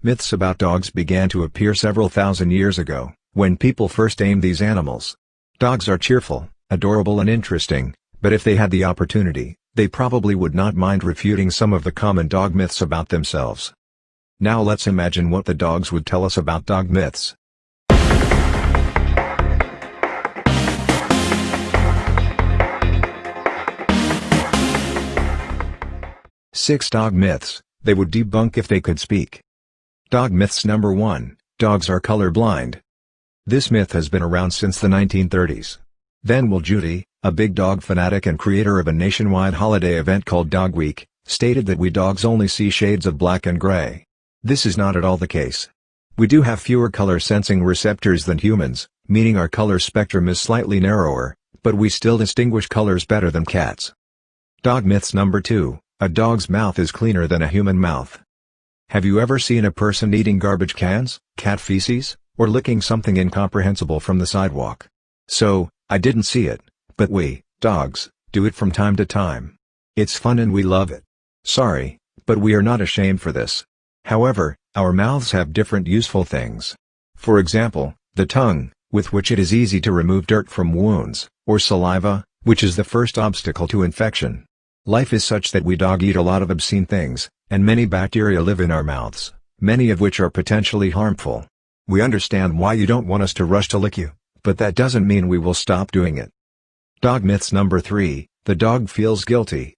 Myths about dogs began to appear several thousand years ago, when people first tamed these animals. Dogs are cheerful, adorable and interesting, but if they had the opportunity, they probably would not mind refuting some of the common dog myths about themselves. Now let's imagine what the dogs would tell us about dog myths. Six dog myths they would debunk if they could speak. Dog myths number 1, dogs are colorblind. This myth has been around since the 1930s. Then Will Judy, a big dog fanatic and creator of a nationwide holiday event called Dog Week, stated that we dogs only see shades of black and gray. This is not at all the case. We do have fewer color-sensing receptors than humans, meaning our color spectrum is slightly narrower, but we still distinguish colors better than cats. Dog myths number 2, a dog's mouth is cleaner than a human mouth. Have you ever seen a person eating garbage cans, cat feces, or licking something incomprehensible from the sidewalk? So, I didn't see it, but we, dogs, do it from time to time. It's fun and we love it. Sorry, but we are not ashamed for this. However, our mouths have different useful things. For example, the tongue, with which it is easy to remove dirt from wounds, or saliva, which is the first obstacle to infection. Life is such that we dogs eat a lot of obscene things, and many bacteria live in our mouths, many of which are potentially harmful. We understand why you don't want us to rush to lick you, but that doesn't mean we will stop doing it. Dog myths number 3, the dog feels guilty.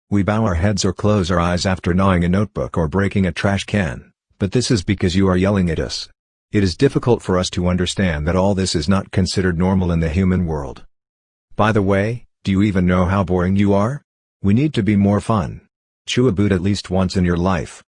We bow our heads or close our eyes after gnawing a notebook or breaking a trash can, but this is because you are yelling at us. It is difficult for us to understand that all this is not considered normal in the human world. By the way, do you even know how boring you are? We need to be more fun. Chew a boot at least once in your life.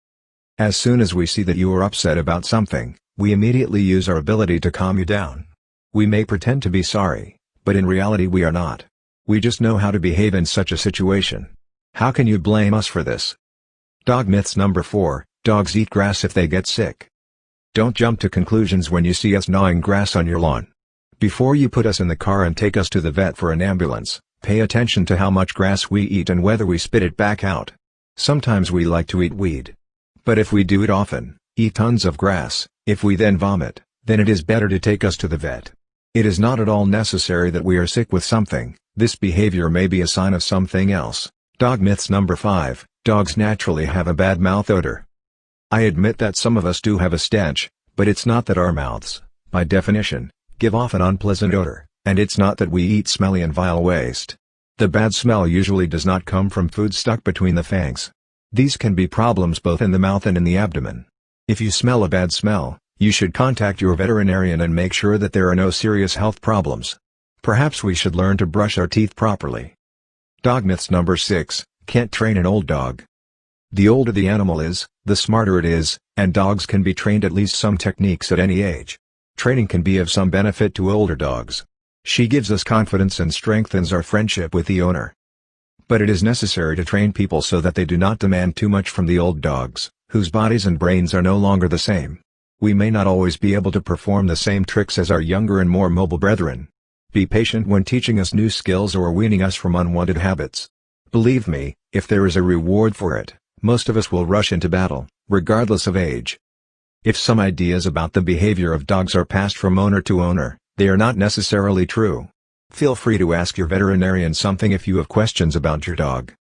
As soon as we see that you are upset about something, we immediately use our ability to calm you down. We may pretend to be sorry, but in reality we are not. We just know how to behave in such a situation. How can you blame us for this? Dog myths number 4, dogs eat grass if they get sick. Don't jump to conclusions when you see us gnawing grass on your lawn. Before you put us in the car and take us to the vet for an ambulance, pay attention to how much grass we eat and whether we spit it back out. Sometimes we like to eat weed. But if we do it often, eat tons of grass, if we then vomit, then it is better to take us to the vet. It is not at all necessary that we are sick with something, this behavior may be a sign of something else. Dog myths number 5, dogs naturally have a bad mouth odor. I admit that some of us do have a stench, but it's not that our mouths, by definition, give off an unpleasant odor, and it's not that we eat smelly and vile waste. The bad smell usually does not come from food stuck between the fangs. These can be problems both in the mouth and in the abdomen. If you smell a bad smell, you should contact your veterinarian and make sure that there are no serious health problems. Perhaps we should learn to brush our teeth properly. Dog myths number 6, can't train an old dog. The older the animal is, the smarter it is, and dogs can be trained at least some techniques at any age. Training can be of some benefit to older dogs. She gives us confidence and strengthens our friendship with the owner. But it is necessary to train people so that they do not demand too much from the old dogs, whose bodies and brains are no longer the same. We may not always be able to perform the same tricks as our younger and more mobile brethren. Be patient when teaching us new skills or weaning us from unwanted habits. Believe me, if there is a reward for it, most of us will rush into battle, regardless of age. If some ideas about the behavior of dogs are passed from owner to owner, they are not necessarily true. Feel free to ask your veterinarian something if you have questions about your dog.